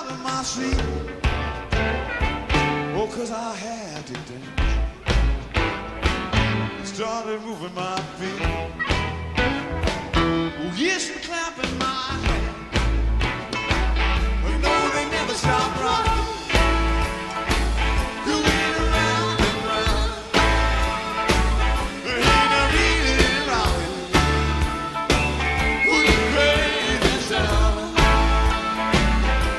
out of my sleep. Oh, 'cause I had to dance. Started moving my feet. Oh, yes, and clapping my hands. But no, they never stop rocking. Going around and round. They ain't no reason rocking. With a crazy sound.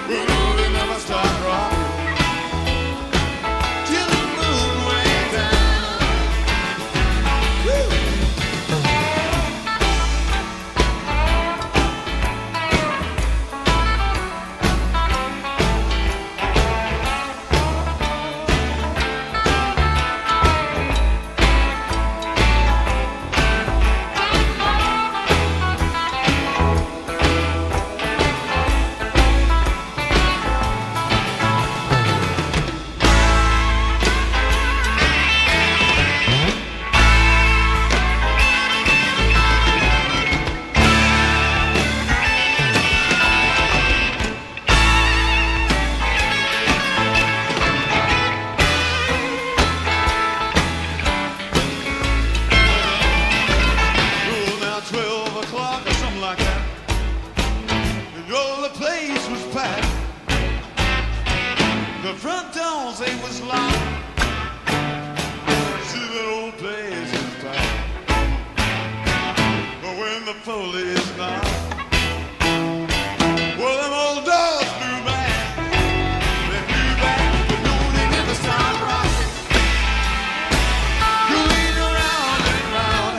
But no, they never stop rocking. Till the moon went down. Woo! Oh, now 12 o'clock or something like that. And all the place was packed. The front doors, they was locked. See, that old place is packed. But when the police knocked, well, them old doors blew back. They blew back, but no, they never stopped rocking. Going around and round.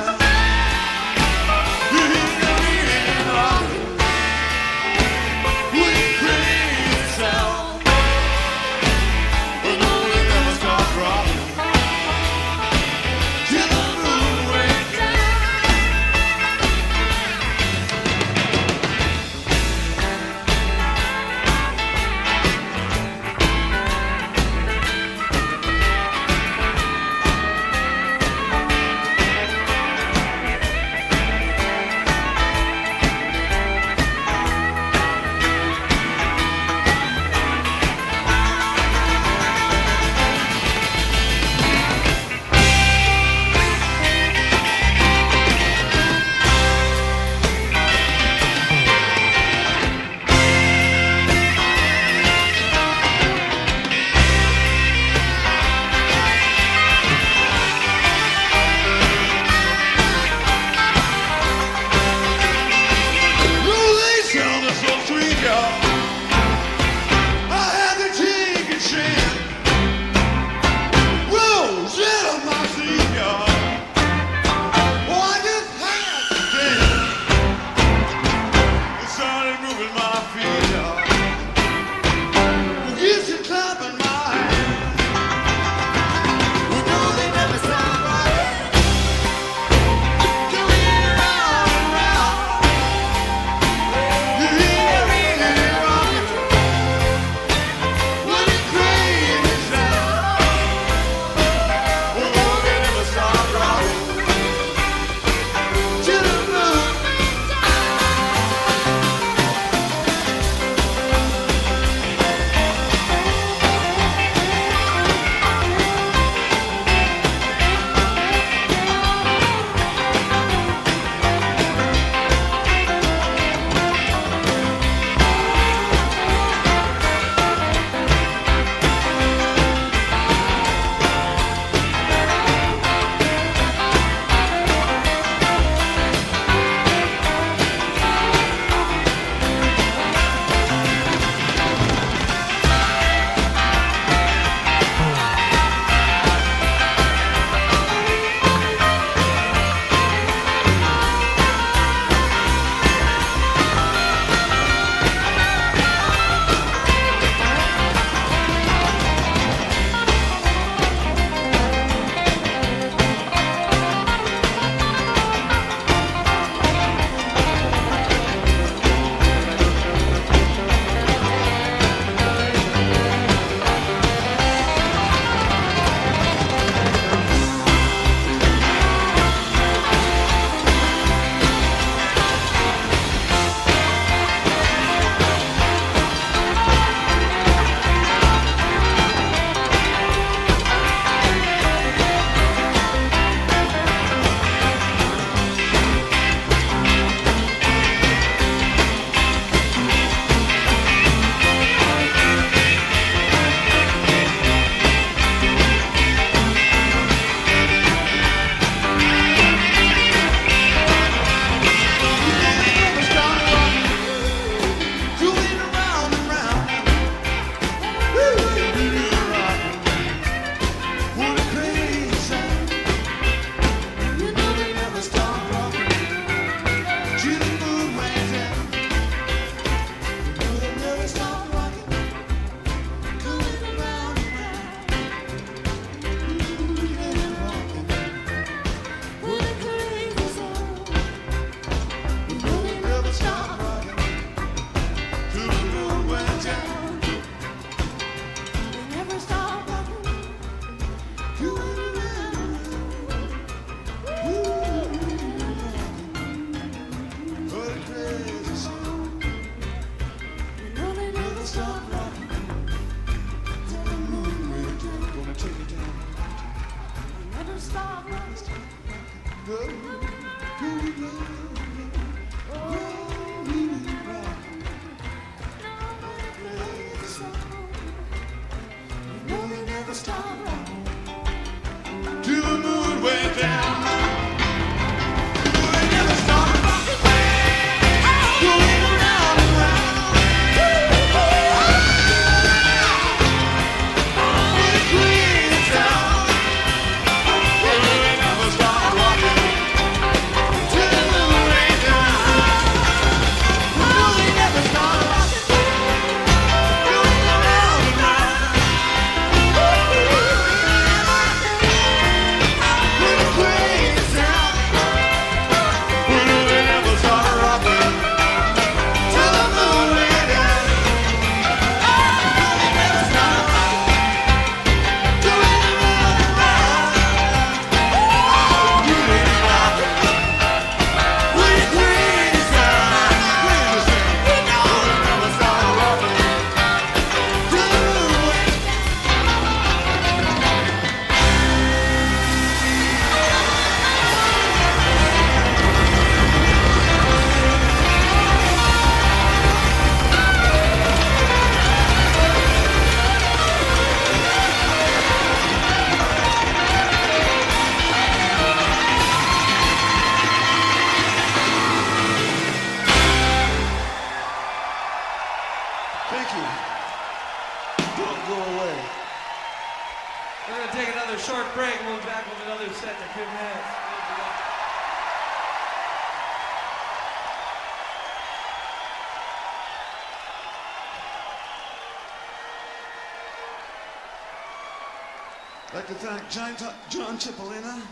you. Don't go away. We're going to take another short break. We'll be back with another set in a few minutes. I'd like to thank John Cipollina,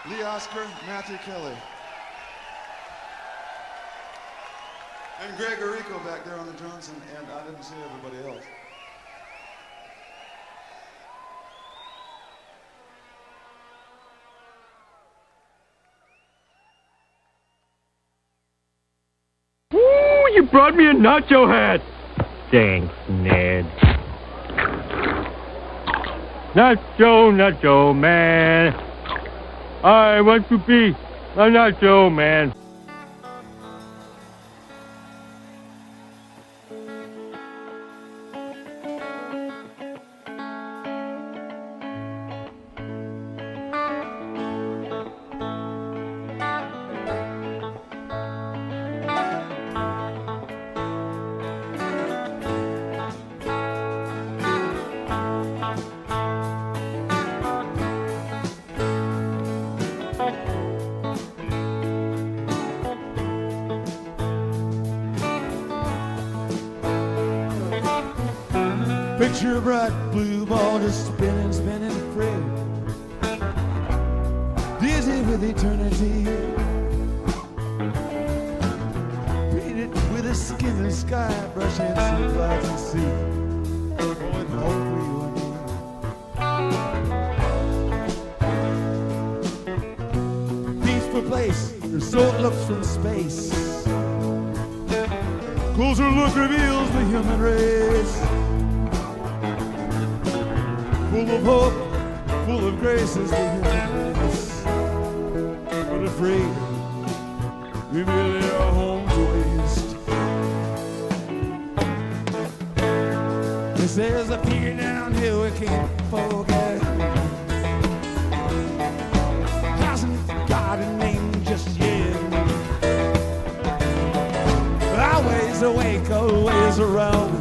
Lee Oscar, Matthew Kelly, and Greg Arico back there on the drums, and I didn't see everybody else. Ooh, you brought me a nacho hat. Thanks, Ned. Nacho man. I want to be a nacho man. Picture a bright blue ball just spinning, spinning free, dizzy with eternity, painted with a skin of sky, brushing through clouds and sea, going home for you and me. Peaceful place, your soul looks from space, closer look reveals the human race. Full of hope, full of grace is the human race. But afraid, we merely are home to waste. This is a peak downhill we can't forget. Hasn't got a name just yet. Always awake, always around.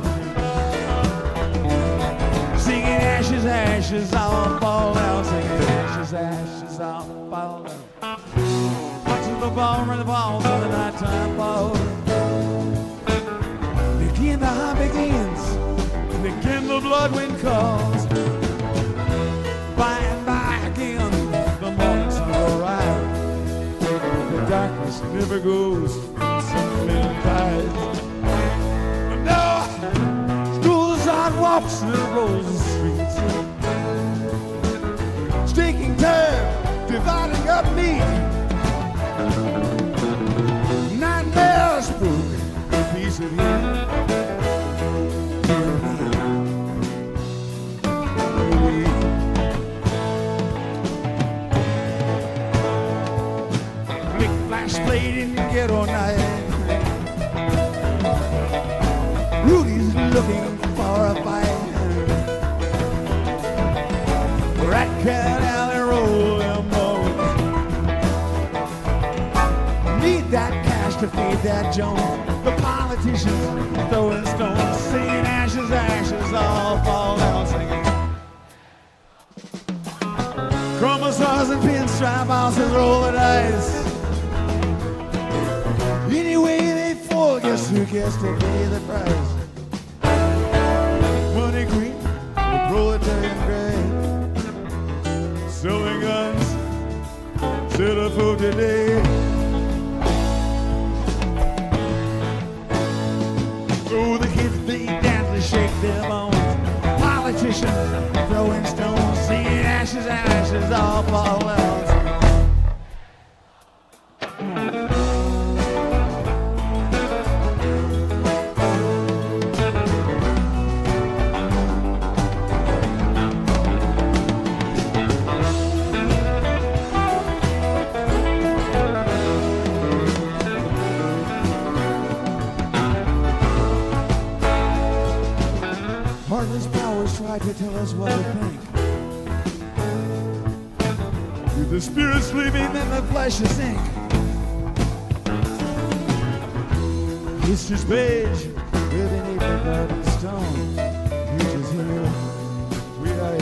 Ashes, ashes, all fall down. Singing ashes, ashes, all fall down. Watching the ball when the balls on the nighttime ball. Begin the hunt begins. Begin the blood wind calls. By and by again, the morning sun will rise. The darkness never goes. Some men dies. But no, schools on walks and rolls the streets. Taking time, dividing up meat. Nightmares spook a piece of heat. Big flash played in the ghetto night. Rudy's looking for a fight. Rat cat alley roll them bones. Need that cash to feed that Jones. The politicians throwing stones, singing ashes, ashes, all fall down singing. Chromosomes and pinstripe bosses roll the dice. Anyway they fall, guess who gets to pay the price? Money green, the proletarian gray. Selling guns, set up for today. So the kids, they dance to shake their bones. Politicians throwing stones, singing ashes, ashes, all fall out. Heartless powers try to tell us what to think. With the spirit sleeping and the flesh is ink. History's page with an April garden stone. Future's here. We are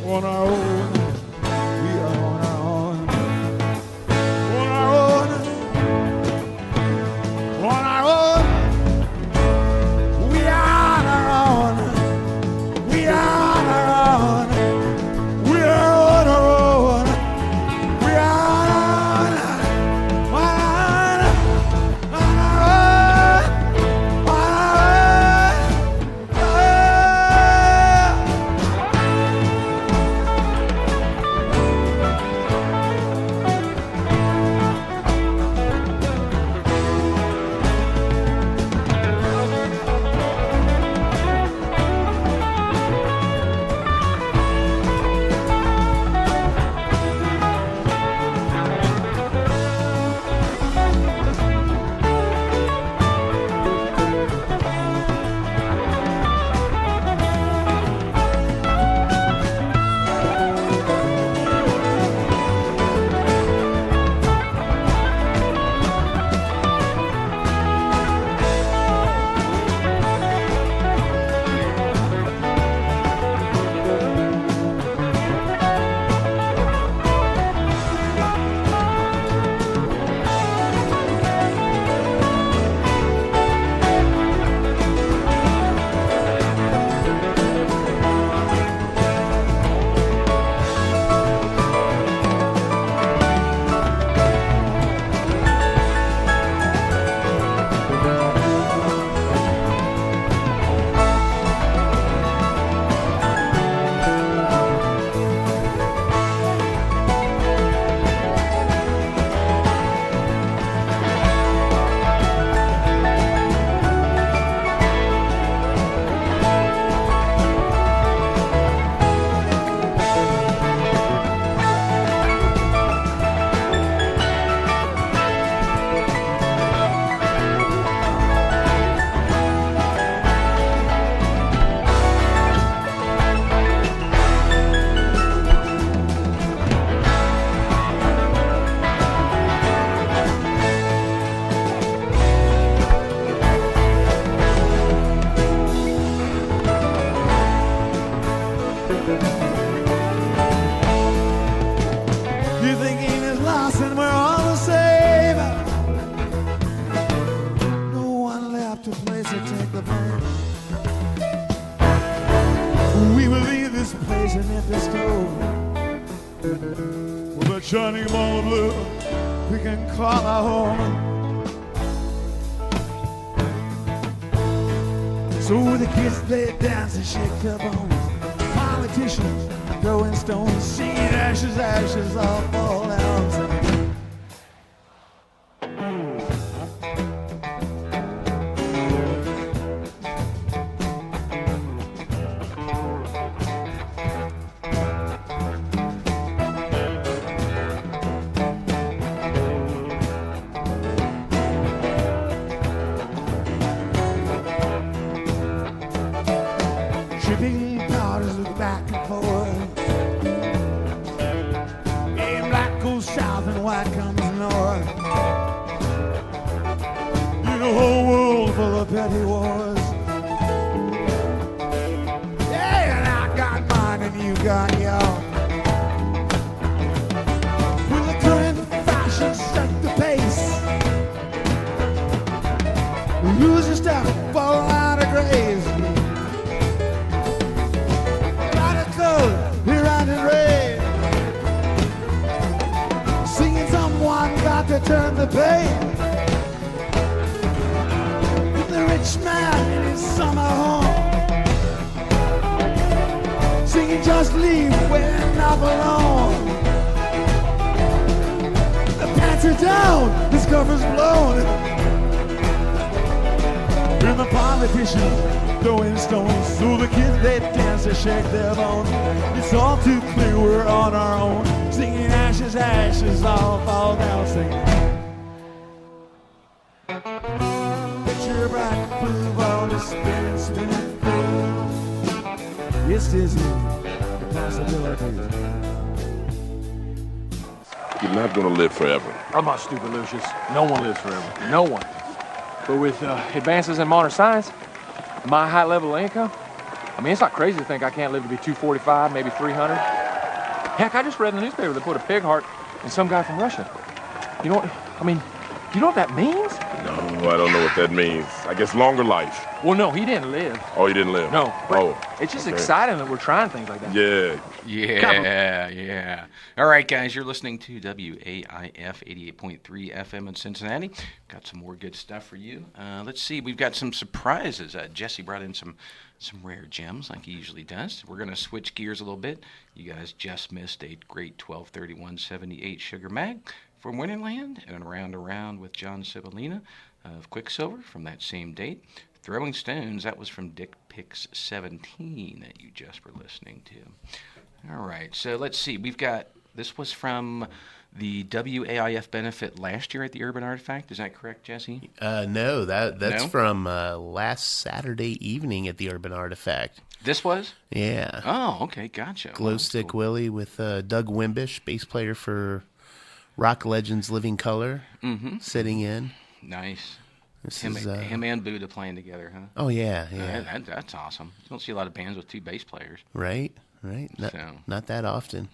on our own. We are on our own. On our own. On our own. We are on our own. We are on our own. We are on our own. We are on our You think game is lost and we're all the same. No one left to place or take the blame. We will leave this place an empty stove with a shining ball of blue we can call our home. So the kids they dance and shake their bones. Politicians throwing stones, seeing ashes, ashes all fall down. Shipping powders look back and forth. And black goes south and white comes north. In a whole world full of petty wars. Yeah, and I got mine and you got yours. Will the current fashion set the pace? Lose your step, fall out of grace. Here out in rain, singing someone got to turn the page. The rich man in his summer home, singing just leave, we're not alone. The pants are down, his cover's blown, and the politicians throwing stones. So the kids they dance and shake their bones. It's all too clear we're on our own, singing ashes, ashes all fall down, singing. Picture a bright blue ball just spinning, spinning through. It's Disney, the possibilities. You're not gonna live forever. I'm not stupid, Lucius. No one lives forever. No one. But with advances in modern science, my high level of income, I mean, it's not crazy to think I can't live to be 245, maybe 300. Heck, I just read in the newspaper they put a pig heart in some guy from Russia. You know what, I mean, you know what that means? No, I don't know what that means. I guess longer life. Well, no, he didn't live. Oh, he didn't live? No. Oh. It's just okay. exciting that we're trying things like that. Yeah. Yeah. All right, guys, you're listening to WAIF 88.3 FM in Cincinnati. Got some more good stuff for you. Let's see. We've got some surprises. Jesse brought in some rare gems like he usually does. We're going to switch gears a little bit. You guys just missed a great 123178 Sugar Mag from Winterland and Around with John Cipollina of Quicksilver from that same date. Throwing Stones, that was from Dick Picks 17 that you just were listening to. All right, so let's see. We've got, this was from the WAIF benefit last year at the Urban Artifact. Is that correct, Jesse? No, that's No? from last Saturday evening at the Urban Artifact. This was? Yeah. Oh, okay, gotcha. Glow Stick Willie with Doug Wimbish, bass player for Rock Legends Living Color, sitting in. Nice. This Him, is, him and Buddha playing together, huh? Oh, yeah. That's awesome. You don't see a lot of bands with two bass players. Right. So. Not that often.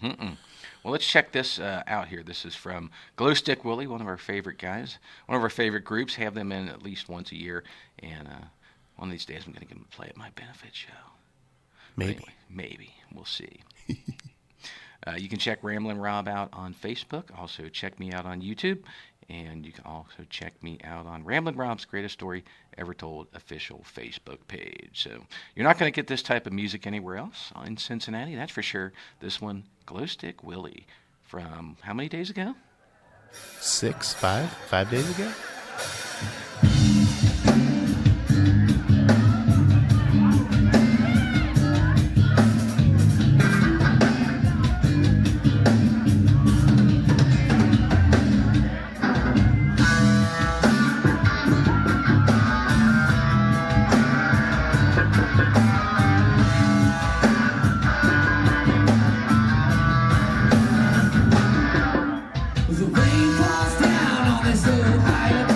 Well, let's check this out here. This is from Glow Stick Willie, one of our favorite guys, one of our favorite groups. Have them in at least once a year, and one of these days I'm going to get them to play at my benefit show. Maybe. Anyway, maybe. We'll see. You can check Ramblin' Rob out on Facebook. Also, check me out on YouTube. And you can also check me out on Ramblin' Rob's Greatest Story Ever Told official Facebook page. So you're not going to get this type of music anywhere else in Cincinnati, that's for sure. This one, Glow Stick Willie, from how many days ago? 5 days ago? The rain falls down on this old highway.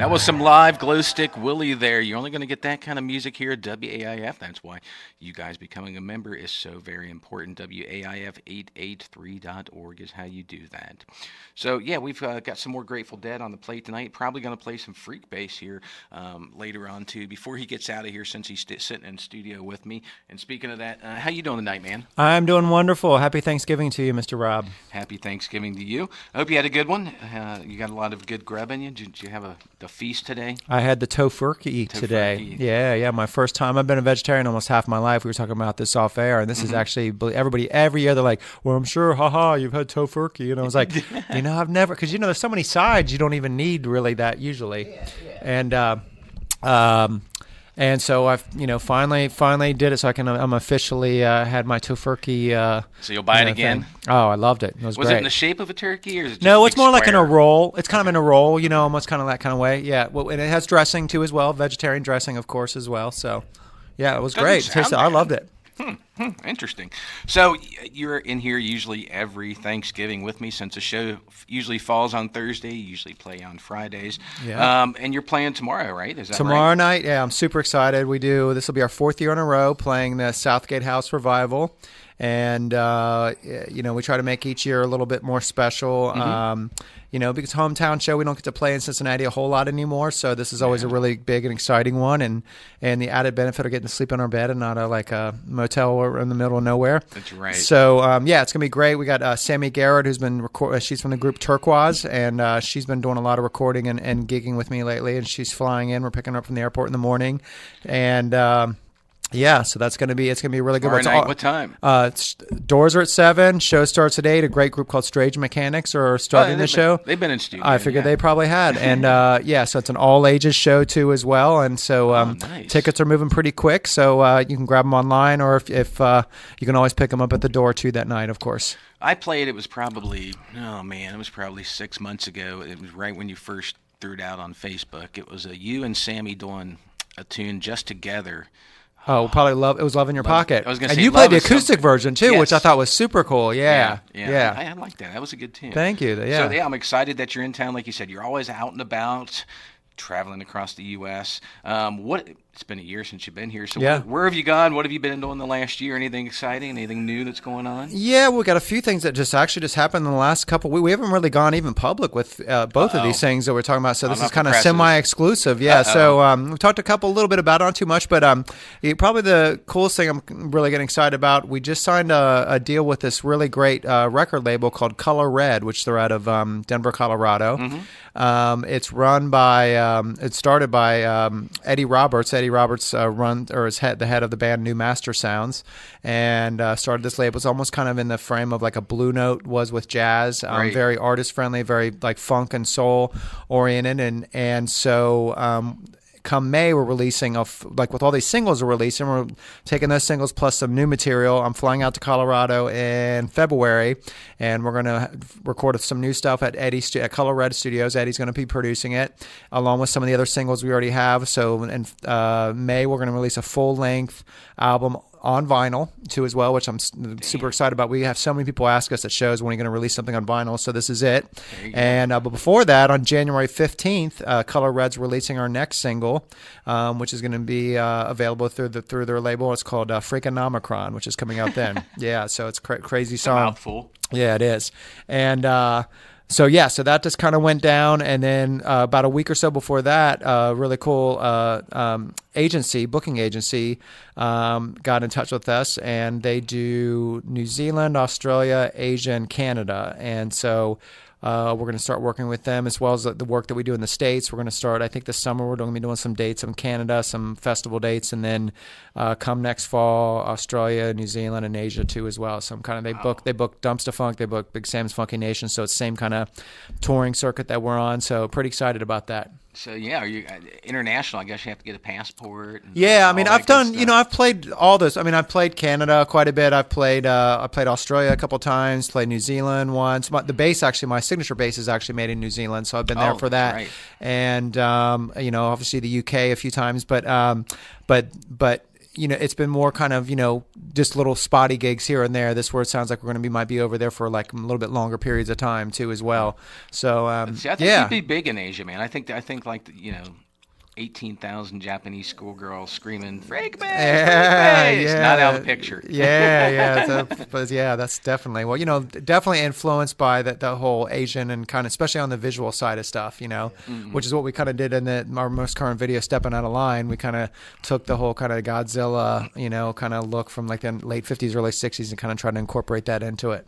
That was some live Glow Stick Willie there. You're only going to get that kind of music here at WAIF. That's why you guys becoming a member is so very important. WAIF883.org is how you do that. So, yeah, we've got some more Grateful Dead on the plate tonight. Probably going to play some Freak Bass here later on, too, before he gets out of here since he's sitting in studio with me. And speaking of that, how you doing tonight, man? I'm doing wonderful. Happy Thanksgiving to you, Mr. Rob. Happy Thanksgiving to you. I hope you had a good one. You got a lot of good grub in you. Did you have the feast today? I had the tofurkey today. Yeah, my first time. I've been a vegetarian almost half my life. We were talking about this off air, and this is actually, everybody, every year they're like, well, I'm sure, haha, you've had tofurkey. And I was like, I've never, because, there's so many sides you don't even need really that usually. Yeah. And so I've, finally did it. So I'm officially had my tofurkey. So you'll buy it again? Thing. Oh, I loved it. It was great. It in the shape of a turkey, or is it just No, it's more square? like in a roll. It's kind of in a roll, almost kind of that kind of way. Yeah. Well, and it has dressing too as well, vegetarian dressing, of course, as well. So, yeah, it was great. I loved it. Interesting. So you're in here usually every Thanksgiving with me, since the show usually falls on Thursday. You usually play on Fridays. Yeah. And you're playing tomorrow, right? Is that tomorrow right? night? Yeah, I'm super excited. This will be our 4th year in a row playing the Southgate House Revival. And, we try to make each year a little bit more special. Because hometown show, we don't get to play in Cincinnati a whole lot anymore. So this is always a really big and exciting one. And the added benefit of getting to sleep in our bed and not like a motel or in the middle of nowhere. That's right. So, it's going to be great. We got Sammy Garrett, who's been she's from the group Turquoise, and she's been doing a lot of recording and gigging with me lately. And she's flying in. We're picking her up from the airport in the morning. And, yeah, so it's going to be a really good one. Tomorrow night, what time? Doors are at 7. Show starts at 8. A great group called Strange Mechanics are starting the show. They've been in studio. I figured they probably had. And, so it's an all-ages show, too, as well. And so nice. Tickets are moving pretty quick, so you can grab them online, or if you can always pick them up at the door, too, that night, of course. I played, it was probably 6 months ago. It was right when you first threw it out on Facebook. It was you and Sammy doing a tune just together. Oh, probably Love in Your Pocket. I was going to and say, you played the acoustic version too, yes. which I thought was super cool. Yeah. I like that. That was a good tune. Thank you. Yeah. So I'm excited that you're in town. Like you said, you're always out and about, traveling across the U.S. It's been a year since you've been here. So where have you gone? What have you been doing the last year? Anything exciting? Anything new that's going on? Yeah, we got a few things that just happened in the last couple. We haven't really gone even public with both of these things that we're talking about. So this is kind of semi-exclusive. Yeah. So we've talked a little bit about it, not too much, but probably the coolest thing I'm really getting excited about. We just signed a deal with this really great record label called Color Red, which they're out of Denver, Colorado. Mm-hmm. It's run by. It started by Eddie Roberts. Eddie Roberts is the head of the band New Master Sounds, and started this label. It's almost kind of in the frame of like a Blue Note was with jazz. Right. Very artist friendly, very like funk and soul oriented, and so. Come May, we're releasing with all these singles we're releasing. We're taking those singles plus some new material. I'm flying out to Colorado in February, and we're going to record some new stuff at at Color Red Studios. Eddie's going to be producing it, along with some of the other singles we already have. So in May, we're going to release a full-length album on vinyl too as well, which I'm super excited about. We have so many people ask us at shows, when are you going to release something on vinyl? So this is it. And but before that, on January 15th, Color Red's releasing our next single, which is going to be available through their label. It's called Freakonomicron, which is coming out then. Yeah, so it's crazy song. A mouthful. Yeah, it is. And so that just kind of went down, and then about a week or so before that, really cool booking agency, got in touch with us, and they do New Zealand, Australia, Asia, and Canada, and so we're going to start working with them, as well as the work that we do in the States. We're going to start, I think this summer, we're going to be doing some dates in Canada, some festival dates, and then come next fall, Australia, New Zealand, and Asia too as well. So they book Dumpsta Funk, they book Big Sam's Funky Nation, so it's the same kind of touring circuit that we're on. So pretty excited about that. So are you international? I guess you have to get a passport. Yeah, I mean, I've done. I've played all this. I mean, I've played Canada quite a bit. I've played Australia a couple times. Played New Zealand once. The bass, actually, my signature bass is actually made in New Zealand, so I've been there for that. Right. And obviously the UK a few times, but it's been more kind of, just little spotty gigs here and there. This where it sounds like we're going to might be over there for like a little bit longer periods of time too as well. So See, I think you'd be big in Asia, man. I think like 18,000 Japanese schoolgirls screaming "Freak bass!" Yeah. Not out of the picture. Yeah. But yeah, that's definitely definitely influenced by the whole Asian and kind of, especially on the visual side of stuff, which is what we kind of did in our most current video, Stepping Out of Line. We kind of took the whole kind of Godzilla, kind of look from like the late 50s, early 60s, and kind of tried to incorporate that into it.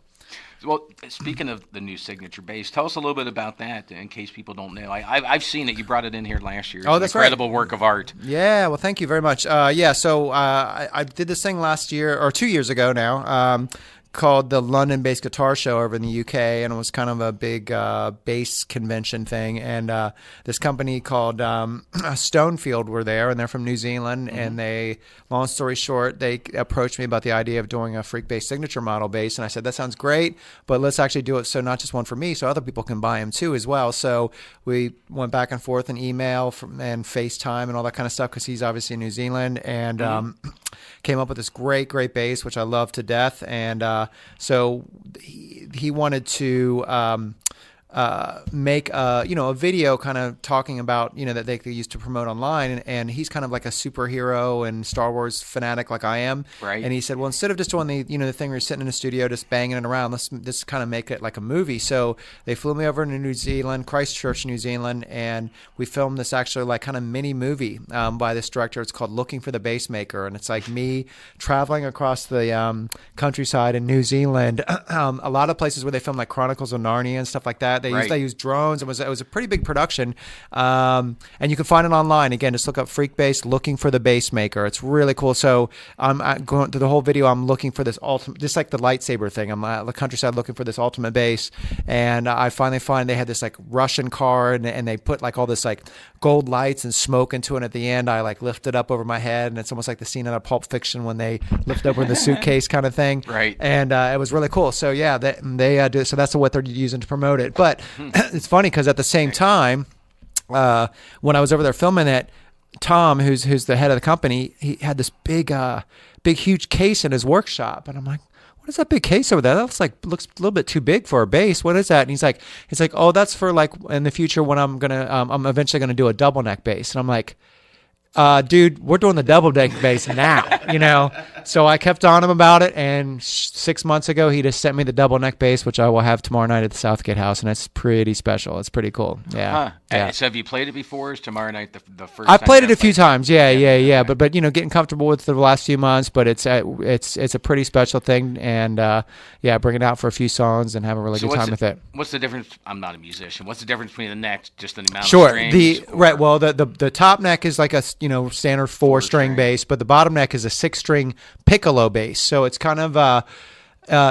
Well, speaking of the new signature bass, tell us a little bit about that in case people don't know. I've seen it. You brought it in here last year. It's that's an incredible work of art. Yeah, well, thank you very much. So I did this thing last year, or 2 years ago now, called the London Bass Guitar Show over in the UK, and it was kind of a big bass convention thing. And this company called Stonefield were there, and they're from New Zealand. And they, long story short, they approached me about the idea of doing a Freak Bass signature model bass, and I said that sounds great, but let's actually do it so not just one for me, so other people can buy them too as well. So we went back and forth in email and FaceTime and all that kind of stuff, because he's obviously in New Zealand, and came up with this great bass, which I love to death. And so he wanted to make a video kind of talking about that they could use to promote online, and he's kind of like a superhero and Star Wars fanatic like I am, right? And he said, well, instead of just doing the thing where you're sitting in a studio just banging it around, let's just kind of make it like a movie. So they flew me over to New Zealand, Christchurch, New Zealand, and we filmed this actually like kind of mini movie by this director. It's called Looking for the Bass Maker, and it's like me traveling across the countryside in New Zealand, a lot of places where they film like Chronicles of Narnia and stuff like that. They used drones. It was a pretty big production, and you can find it online. Again, just look up Freak Bass, Looking for the Bass Maker. It's really cool. So I'm going through the whole video. I'm looking for this ultimate, just like the lightsaber thing. I'm at the countryside looking for this ultimate bass, and I finally find they had this like Russian car, and they put like all this like gold lights and smoke into it. At the end, I like lift it up over my head, and it's almost like the scene out of Pulp Fiction when they lift up in the suitcase kind of thing. Right. And it was really cool. So yeah, they do. So that's what they're using to promote it. But it's funny because at the same time, when I was over there filming it, Tom, who's the head of the company, he had this big, huge case in his workshop, and I'm like, what is that big case over there? That looks a little bit too big for a bass. What is that? And he's like, oh, that's for like in the future when I'm eventually gonna do a double neck bass. And I'm like, dude, we're doing the double deck bass now, So I kept on him about it, and 6 months ago, he just sent me the double neck bass, which I will have tomorrow night at the Southgate House, and it's pretty special. It's pretty cool. Yeah. So have you played it before? Is tomorrow night the first? I've played it a few times. Yeah. But getting comfortable with it the last few months. But it's a pretty special thing, and bring it out for a few songs and have a really good time with it. What's the difference? I'm not a musician. What's the difference between the neck, just the amount of strings? Sure. Right. Well, the top neck is like a standard four-string bass, but the bottom neck is a 6-string piccolo bass. So it's kind of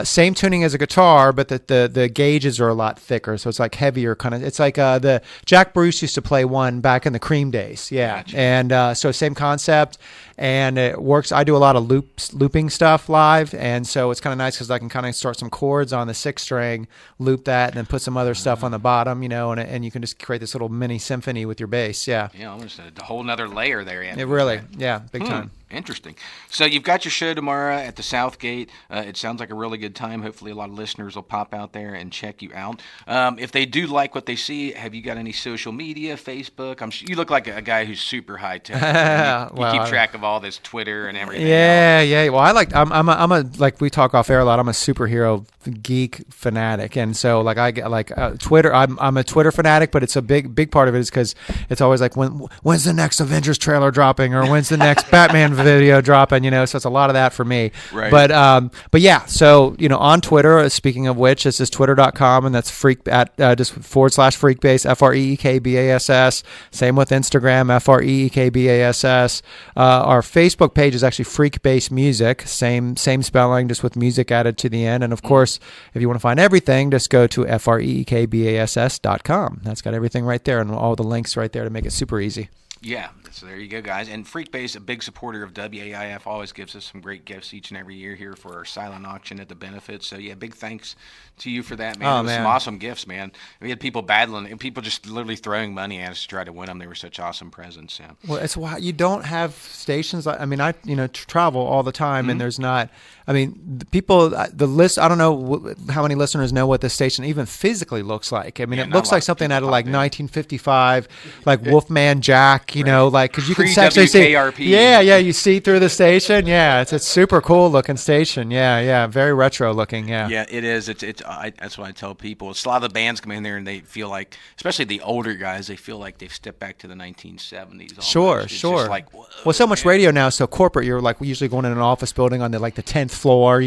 same tuning as a guitar, but the gauges are a lot thicker, so it's like heavier kind of. It's like the Jack Bruce used to play one back in the Cream days, yeah. Gotcha. And so same concept, and it works. I do a lot of looping stuff live, and so it's kind of nice because I can kind of start some chords on the 6-string, loop that, and then put some other stuff on the bottom, and you can just create this little mini symphony with your bass, yeah. Yeah, almost a whole nother layer there. It really, yeah, big time. Interesting. So you've got your show tomorrow at the Southgate. It sounds like a really good time. Hopefully a lot of listeners will pop out there and check you out. If they do like what they see, have you got any social media, Facebook? You look like a guy who's super high tech. You keep track of all this Twitter and everything. Yeah. Well, I'm a like we talk off air a lot. I'm a superhero geek fanatic, and so like I get like Twitter. I'm a Twitter fanatic, but it's a big part of it is because it's always like when's the next Avengers trailer dropping, or when's the next Batman video dropping, so it's a lot of that for me. Right. But yeah, so on Twitter, speaking of which, this is twitter.com, and that's freak at just /freakbass, FREEKBASS. Same with Instagram, FREEKBASS. Our Facebook page is actually Freak Bass Music, same spelling, just with music added to the end. And of course, if you want to find everything, just go to FREEKBASS.com. That's got everything right there, and all the links right there to make it super easy. Yeah, So there you go, guys. And Freakbase, a big supporter of WAIF, always gives us some great gifts each and every year here for our silent auction at the benefits. So yeah, big thanks to you for that, man. Oh, It was man. some awesome gifts, man. We had people battling, and people just literally throwing money at us to try to win them. They were such awesome presents. Yeah. Well, it's why you don't have stations. I mean, I travel all the time, and there's not. I mean, the people, the list. I don't know how many listeners know what the station even physically looks like. I mean, Yeah, it not looks a lot like of something people out of like pop in. 1955, like Wolfman Jack. You know, like because you can actually see. Pre-WKRP. Yeah, you see through the station. Yeah, it's a super cool looking station. Yeah, very retro looking. Yeah. Yeah, it is. That's what I tell people. It's a lot of the bands come in there and they feel like, especially the older guys, they feel like they've stepped back to the 1970s. Almost. Sure. It's just like, whoa, Well, so much man. radio now is so corporate. You're like usually going in an office building on the 10th floor,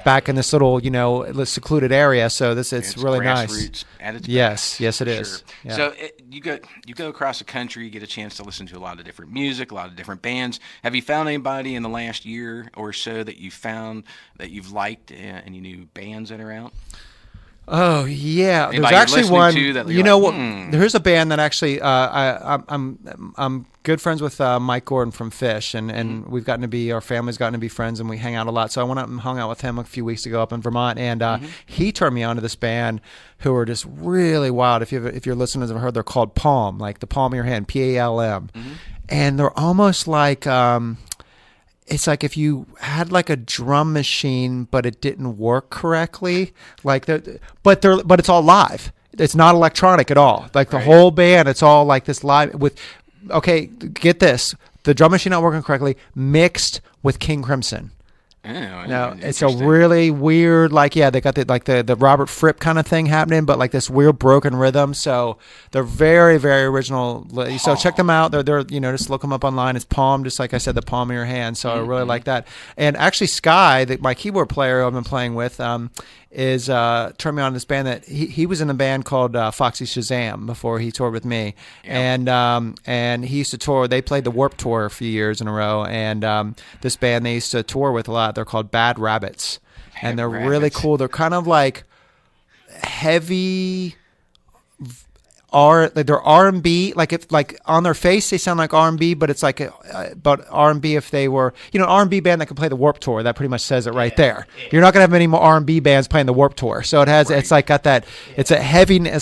back in this little secluded area. So it's really nice. Grassroots at its Yes, best, yes, it for is. sure. Yeah. So you go across the country, you get a chance to listen to a lot of different music, a lot of different bands. Have you found anybody in the last year or so that you found that you've liked, any new bands that are out? Oh yeah, Anybody there's you're actually listening one. to that You you're know like, what? There's a band that actually I'm good friends with Mike Gordon from Fish, and we've gotten to be, our family's gotten to be friends, and we hang out a lot. So I went out and hung out with him a few weeks ago up in Vermont, and he turned me on to this band who are just really wild. If your listeners have heard, they're called Palm, like the palm of your hand, PALM, and they're almost like. It's like if you had like a drum machine, but it didn't work correctly. But it's all live. It's not electronic at all. Like the whole band, it's all like this live with. Okay, get this: the drum machine not working correctly, mixed with King Crimson. Oh, No, it's a interesting. really weird, they got the Robert Fripp kind of thing happening, but like this weird broken rhythm. So they're very, very original. So check them out. They're just look them up online. It's Palm, just like I said, the palm of your hand. So I really like that. And actually, Sky, my keyboard player I've been playing with, is turned me on to this band that he was in a band called Foxy Shazam before he toured with me, and he used to tour. They played the Warped Tour a few years in a row, and this band they used to tour with a lot. They're called Bad Rabbits, and they're really Rabbits. cool. They're kind of like heavy. They're R&B, like on their face they sound like R&B, but it's like but R&B if they were an R&B band that can play the Warped Tour, that pretty much says it right there. You're not gonna have many more R&B bands playing the Warped Tour, so it has it's like got that it's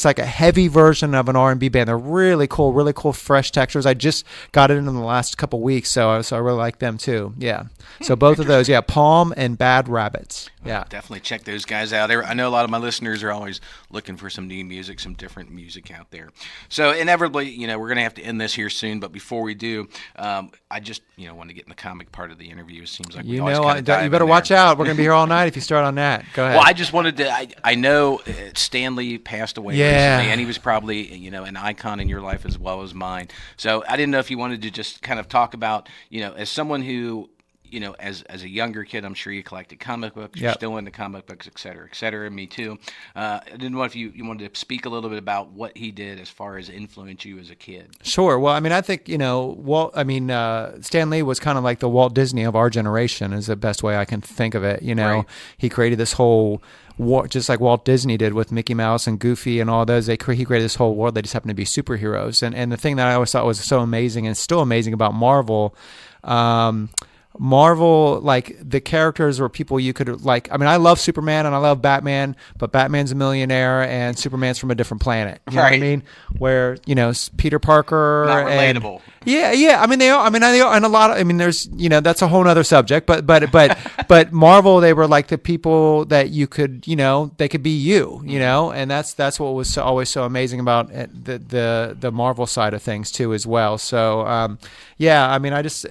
like a heavy version of an R&B band. They're really cool fresh textures. I just got it in the last couple weeks, so I really like them too. Yeah, so both of those, Palm and Bad Rabbits. Yeah, Definitely check those guys out. I know a lot of my listeners are always looking for some new music, some different music out there. So inevitably, we're going to have to end this here soon. But before we do, I just, want to get in the comic part of the interview. It seems like we always kind of dive you better in watch there. out. We're gonna be here all night if you start on that. Go ahead. Well, I just wanted to. I know Stanley passed away Yeah. recently, and he was probably an icon in your life as well as mine. So I didn't know if you wanted to just kind of talk about as someone who. As a younger kid, I'm sure you collected comic books. You're Yep. still into comic books, et cetera, et cetera. Me too. I didn't know if you wanted to speak a little bit about what he did as far as influence you as a kid. Sure. Well, I mean, I think Stan Lee was kind of like the Walt Disney of our generation, is the best way I can think of it. Right. He created this whole. Just like Walt Disney did with Mickey Mouse and Goofy and all those, he created this whole world. They just happened to be superheroes. And the thing that I always thought was so amazing, and still amazing about Marvel. Marvel, like the characters or people you could like. I mean, I love Superman and I love Batman, but Batman's a millionaire and Superman's from a different planet. You know what I Right. mean? Where Peter Parker, Not and- relatable. yeah. I mean, they all. I mean, and a lot of. I mean, there's. That's a whole other subject. But Marvel, they were like the people that you could. They could be you. And that's what was always so amazing about the Marvel side of things too, as well. So I mean, I just.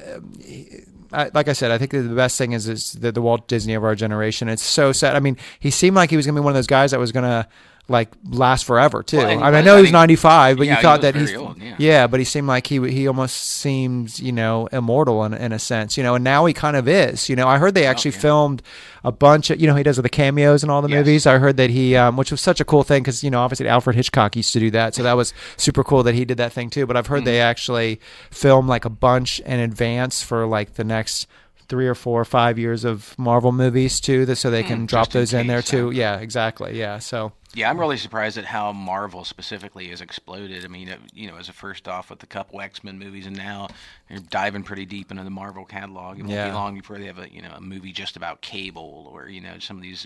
Like I said, I think that the best thing is the Walt Disney of our generation. It's so sad. I mean, he seemed like he was going to be one of those guys that was going to last forever too. Well, and I mean, I was, know I he was think- 95, but yeah, you he thought was that he's very old, but he seemed like he almost seems immortal in a sense, and now he kind of is. I heard they actually filmed a bunch of he does with the cameos in all the Yes. movies. I heard that he which was such a cool thing because obviously Alfred Hitchcock used to do that, so that was super cool that he did that thing too. But I've heard they actually filmed like a bunch in advance for like the next 3 or 4 or 5 years of Marvel movies too, so they can drop just in those in there case, too. huh? Yeah, exactly. Yeah, so Yeah, I'm really surprised at how Marvel specifically has exploded. I mean, as a first off with a couple X-Men movies, and now they're diving pretty deep into the Marvel catalog. It won't be long before they have a movie just about Cable, or some of these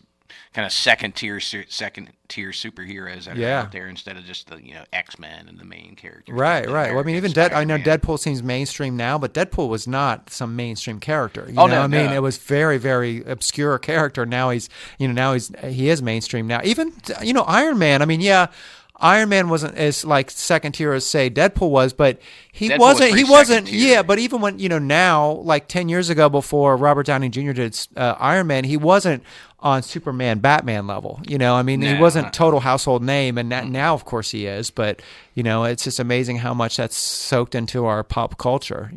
kind of second tier superheroes that are out there, instead of just the X-Men and the main characters. Right. Well, I mean, even I know Deadpool seems mainstream now, but Deadpool was not some mainstream character. You know? I mean, it was very, very obscure character. Now he is mainstream now. Even Iron Man. I mean, Iron Man wasn't as like second tier as say Deadpool was, but he wasn't. Yeah, but even when now, like 10 years ago, before Robert Downey Jr. did Iron Man, he wasn't on Superman, Batman level. He wasn't total household name, and now of course he is. But it's just amazing how much that's soaked into our pop culture.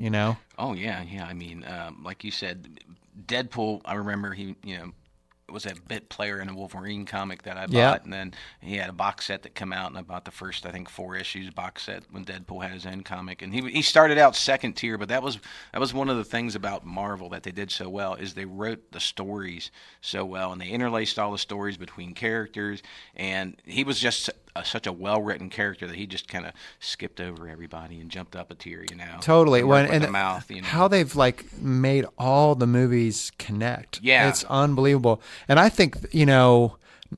Oh yeah. I mean, like you said, Deadpool. I remember he was a bit player in a Wolverine comic that I bought, and then he had a box set that came out, and I bought the first, I think, 4 issues box set when Deadpool had his end comic, and he started out second tier, but that was one of the things about Marvel that they did so well, is they wrote the stories so well, and they interlaced all the stories between characters, and he was just such a well-written character that he just kind of skipped over everybody and jumped up a tier, Totally. And the mouth, how they've made all the movies connect. Yeah, it's unbelievable. And I think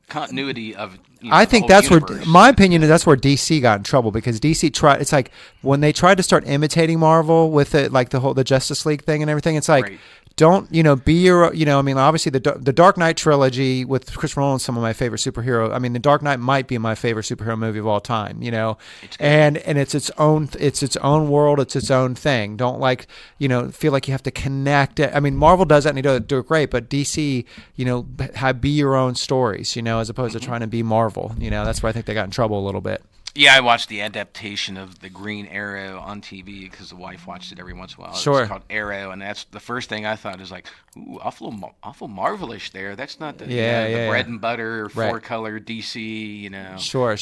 continuity of. I think that's universe. My opinion is that's where DC got in trouble, because DC tried. It's like when they tried to start imitating Marvel with it, like the Justice League thing and everything. It's like. Right. Don't be your I mean, obviously the Dark Knight trilogy with Christopher Nolan is some of my favorite superhero. I mean, the Dark Knight might be my favorite superhero movie of all time. And it's its own world, it's its own thing. Don't feel like you have to connect it. I mean, Marvel does that and they do it great, but DC be your own stories, as opposed to trying to be Marvel. That's where I think they got in trouble a little bit. Yeah, I watched the adaptation of the Green Arrow on TV because the wife watched it every once in a while. Sure. It's called Arrow, and that's the first thing I thought is like, ooh, awful Marvelish there. That's not the bread and butter, four-color DC,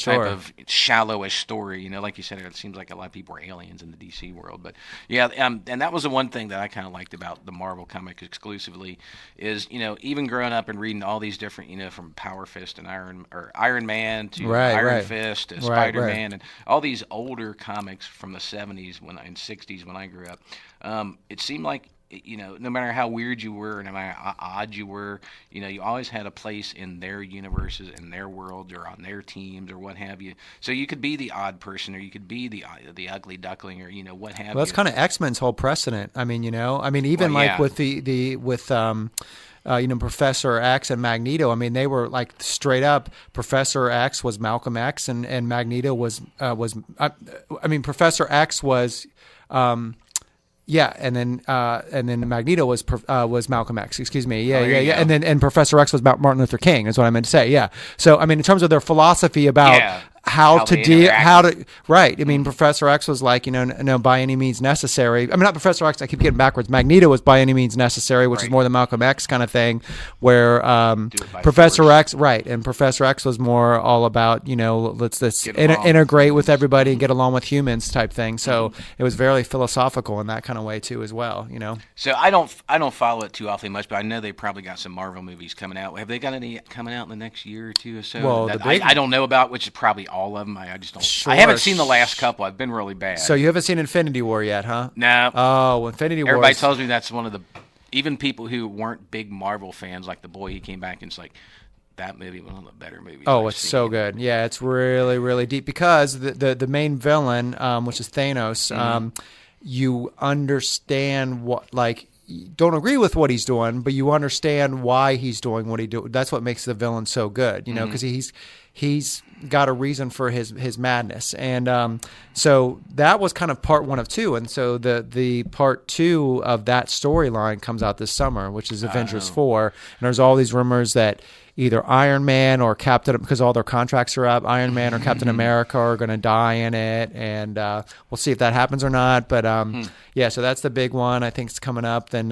type of shallowish story. Like you said, it seems like a lot of people are aliens in the DC world. But yeah, and that was the one thing that I kind of liked about the Marvel comic exclusively is, even growing up and reading all these different, from Power Fist and Iron Man to Iron Fist to Spider-Man. And all these older comics from the 70s and 60s when I grew up, it seemed like, no matter how weird you were, no matter how odd you were, you always had a place in their universes, in their worlds, or on their teams, or what have you. So you could be the odd person, or you could be the ugly duckling, or what have you. Well, that's kind of X-Men's whole precedent. I mean, even with Professor X and Magneto. I mean, they were like straight up. Professor X was Malcolm X, and Magneto was. Professor X was. And then Magneto was Malcolm X. Excuse me. Yeah. And Professor X was Martin Luther King. Is what I meant to say. Yeah. So I mean, in terms of their philosophy about. How to right. I mean, Professor X was like, no, by any means necessary. I mean, not Professor X. I keep getting backwards. Magneto was by any means necessary, which is more than Malcolm X kind of thing, where Professor X, and Professor X was more all about, let's integrate with everybody and get along with humans type thing. So it was very philosophical in that kind of way too, as well. So I don't follow it too awfully much, but I know they probably got some Marvel movies coming out. Have they got any coming out in the next year or two or so? Well, that I don't know about, which is probably all of them. I just don't. Sure. I haven't seen the last couple. I've been really bad. So you haven't seen Infinity War yet, huh? No. Oh, Infinity War. Everybody tells me that's one of the, even people who weren't big Marvel fans, like the boy, he came back and it's like, that movie was one of the better movies. Oh, it's so good. Yeah, it's really, really deep because the main villain, which is Thanos, you understand don't agree with what he's doing, but you understand why he's doing what he do. That's what makes the villain so good, because he's got a reason for his madness. And so that was kind of part 1 of 2. And so the part 2 of that storyline comes out this summer, which is Avengers 4. And there's all these rumors that either Iron Man or Captain, because all their contracts are up, Iron Man or Captain America are going to die in it. And we'll see if that happens or not. But so that's the big one. I think it's coming up. Then,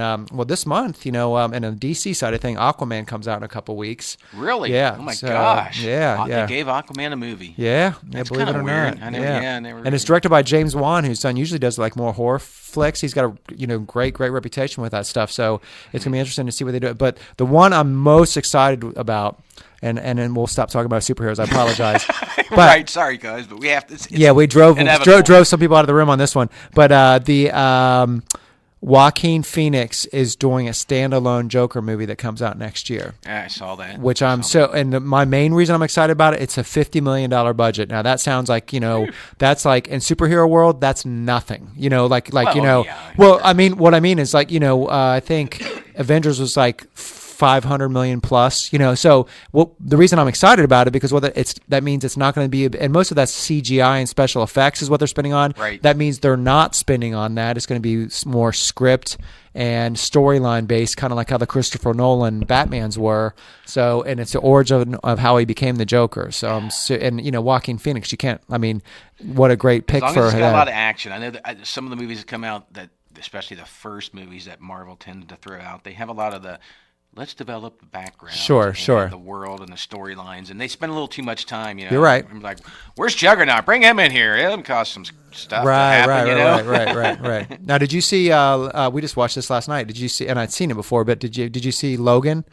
this month, and on the DC side, I think Aquaman comes out in a couple weeks. Really? Yeah. Oh my gosh. Yeah. They gave Aquaman a movie. Yeah. That's believe it or weird. not. I never, and it's directed by James Wan, whose son usually does more horror flicks. He's got a great reputation with that stuff. So it's gonna be interesting to see what they do. But the one I'm most excited about and then we'll stop talking about superheroes. I apologize. But, right, sorry guys, but we have to. Yeah, we drove inevitable. some people out of the room on this one. But the Joaquin Phoenix is doing a standalone Joker movie that comes out next year. I saw that. Which my main reason I'm excited about it, it's a $50 million budget. Now that sounds like, that's like in superhero world, that's nothing. Well, I mean, what I mean is like, I think Avengers was like 500 million plus, so the reason I'm excited about it, because that means it's not going to be, and most of that's CGI and special effects is what they're spending on. Right. That means they're not spending on that. It's going to be more script and storyline based, kind of like how the Christopher Nolan Batmans were. So, and it's the origin of how he became the Joker. So, Joaquin Phoenix, what a great pick as long for as it's him. got a lot of action. I know that some of the movies that come out, that especially the first movies that Marvel tended to throw out, they have a lot of the, let's develop the background, sure, the world and the storylines, and they spend a little too much time. You're right. I'm like, where's Juggernaut? Bring him in here. It'll cost some stuff to happen. Right. Now, did you see? We just watched this last night. Did you see? And I'd seen it before, but did you see Logan?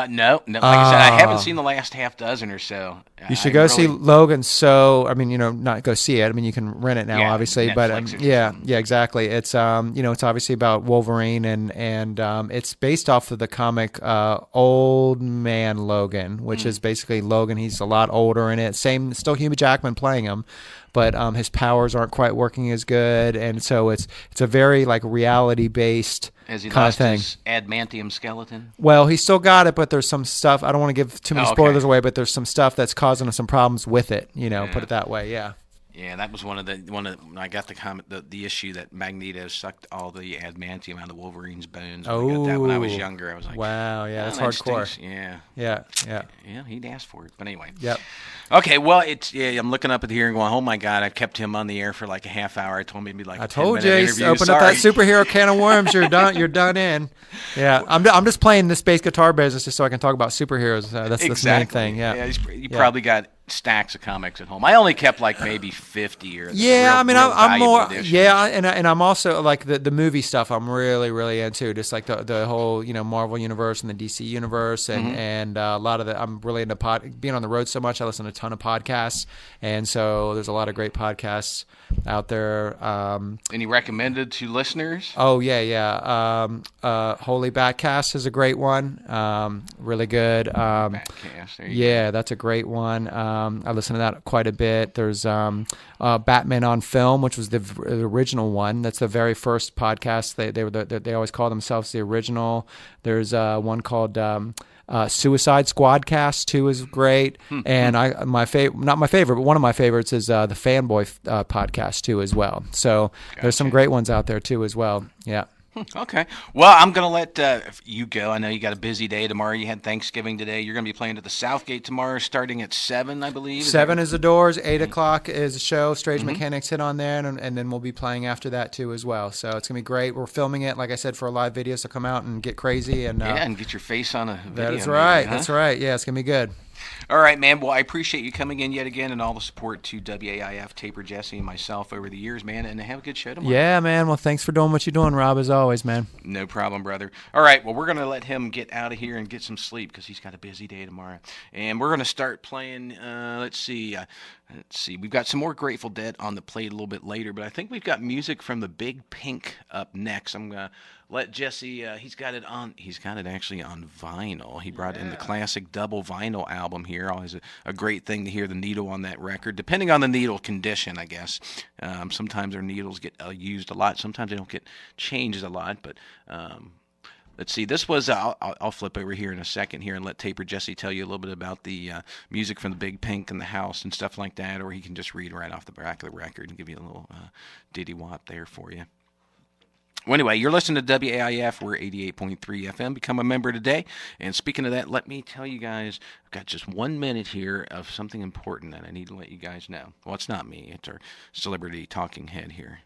No. Like I said, I haven't seen the last half dozen or so. You should go see Logan. So, not go see it. You can rent it now, obviously. Netflix, but yeah, exactly. It's it's obviously about Wolverine, and it's based off of the comic Old Man Logan, which is basically Logan. He's a lot older in it. Still Hugh Jackman playing him, but his powers aren't quite working as good, and so it's a very like reality based. Has he kind lost of thing. his adamantium skeleton? Well, he's still got it, but there's some stuff. I don't want to give too many spoilers away, but there's some stuff that's causing us some problems with it. Put it that way. Yeah. Yeah, that was one of when I got the comment, the issue that Magneto sucked all the adamantium out of Wolverine's bones. When I got that when I was younger, I was like, wow, yeah, that's hardcore. Stinks. Yeah. Yeah, he'd asked for it, but anyway. Yep. Okay, well, I'm looking up at here and going, oh my God, I've kept him on the air for like a half hour. I told him it'd be like I a told 10-minute you, interview. open up that superhero can of worms. You're done. You're done in. Yeah, I'm just playing this bass guitar business just so I can talk about superheroes. That's the main thing. Yeah. You probably got stacks of comics at home. I only kept like maybe 50 or I'm more editions. and I'm also like the movie stuff I'm really into, just like the whole Marvel universe and the DC universe and a lot of I'm really into being on the road so much. I listen to a ton of podcasts, and so there's a lot of great podcasts out there. Any recommended to listeners? Oh yeah. Holy Batcast is a great one. Really good. Batcast, there you go. That's a great one. I listen to that quite a bit. There's Batman on Film, which was the original one. That's the very first podcast. They always call themselves the original. There's one called Suicide Squadcast too is great, and not my favorite, but one of my favorites is the Fanboy podcast too as well. So there's some great ones out there too as well. Yeah. Okay. Well, I'm going to let you go. I know you got a busy day tomorrow. You had Thanksgiving today. You're going to be playing at the Southgate tomorrow starting at 7, I believe. 7 is the doors. 8 o'clock is the show. Strange Mechanics hit on there, and then we'll be playing after that too as well. So it's going to be great. We're filming it, like I said, for a live video, so come out and get crazy. And and get your face on a video. That's right. Maybe, huh? That's right. Yeah, it's going to be good. All right, man. Well, I appreciate you coming in yet again and all the support to WAIF, Taper, Jesse, and myself over the years, man. And have a good show tomorrow. Yeah, man. Well, thanks for doing what you're doing, Rob, as always, man. No problem, brother. All right. Well, we're going to let him get out of here and get some sleep because he's got a busy day tomorrow. And we're going to start playing, let's see. We've got some more Grateful Dead on the plate a little bit later, but I think we've got music from the Big Pink up next. I'm going to let Jesse, he's got it actually on vinyl. He brought in the classic double vinyl album here. Always a great thing to hear the needle on that record, depending on the needle condition, I guess. Sometimes their needles get used a lot. Sometimes they don't get changed a lot, but let's see. This was I'll flip over here in a second here and let Taper Jesse tell you a little bit about the music from the Big Pink and the House and stuff like that, or he can just read right off the back of the record and give you a little ditty-wop there for you. Well, anyway, you're listening to WAIF. We're 88.3 FM. Become a member today. And speaking of that, let me tell you guys, I've got just 1 minute here of something important that I need to let you guys know. Well, it's not me. It's our celebrity talking head here.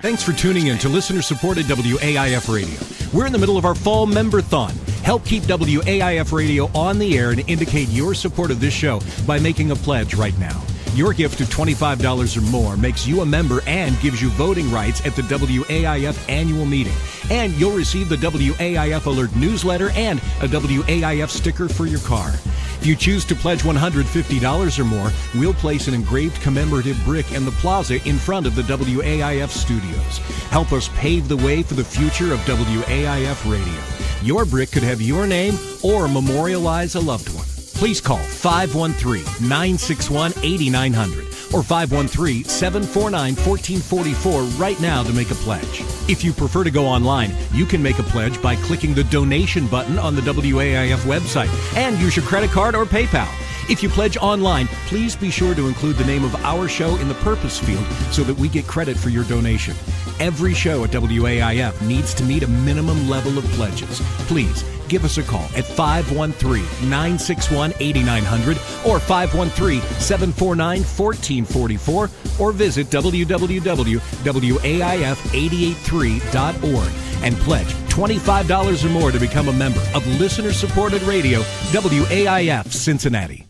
Thanks for tuning in to listener-supported WAIF Radio. We're in the middle of our fall member-thon. Help keep WAIF Radio on the air and indicate your support of this show by making a pledge right now. Your gift of $25 or more makes you a member and gives you voting rights at the WAIF annual meeting. And you'll receive the WAIF Alert newsletter and a WAIF sticker for your car. If you choose to pledge $150 or more, we'll place an engraved commemorative brick in the plaza in front of the WAIF studios. Help us pave the way for the future of WAIF radio. Your brick could have your name or memorialize a loved one. Please call 513-961-8900 or 513-749-1444 right now to make a pledge. If you prefer to go online, you can make a pledge by clicking the donation button on the WAIF website and use your credit card or PayPal. If you pledge online, please be sure to include the name of our show in the purpose field so that we get credit for your donation. Every show at WAIF needs to meet a minimum level of pledges. Please give us a call at 513-961-8900 or 513-749-1444 or visit www.waif883.org and pledge $25 or more to become a member of listener-supported radio, WAIF Cincinnati.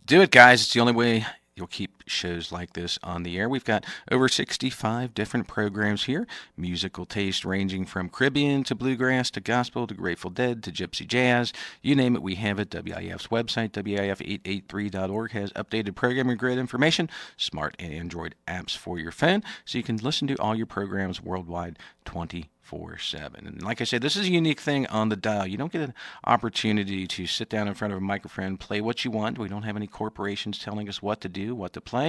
Do it, guys. It's the only way you'll keep shows like this on the air. We've got over 65 different programs here. Musical taste ranging from Caribbean to bluegrass to gospel to Grateful Dead to gypsy jazz. You name it, we have it. WIF's website, WIF883.org, has updated programming grid information, smart and Android apps for your phone, so you can listen to all your programs worldwide 24/7. And like I said, this is a unique thing on the dial. You don't get an opportunity to sit down in front of a microphone, play what you want. We don't have any corporations telling us what to do, what to play.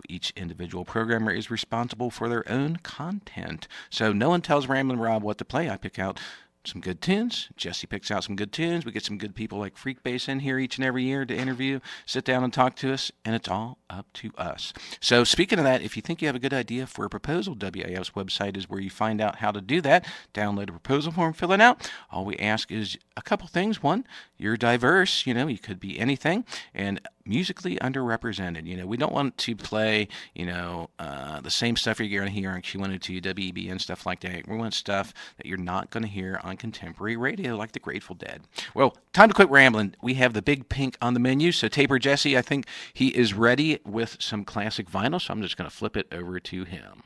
Each individual programmer is responsible for their own content. So no one tells Ramblin' Rob what to play. I pick out some good tunes. Jesse picks out some good tunes. We get some good people like Freak Bass in here each and every year to interview, sit down and talk to us, and it's all up to us. So speaking of that, if you think you have a good idea for a proposal, WAF's website is where you find out how to do that. Download a proposal form, fill it out. All we ask is a couple things. One, you're diverse. You could be anything. And musically underrepresented. We don't want to play, the same stuff you're going to hear on Q102, WEB, and stuff like that. We want stuff that you're not going to hear on contemporary radio like the Grateful Dead. Well, time to quit rambling. We have the Big Pink on the menu. So Taper Jesse, I think he is ready with some classic vinyl. So I'm just going to flip it over to him.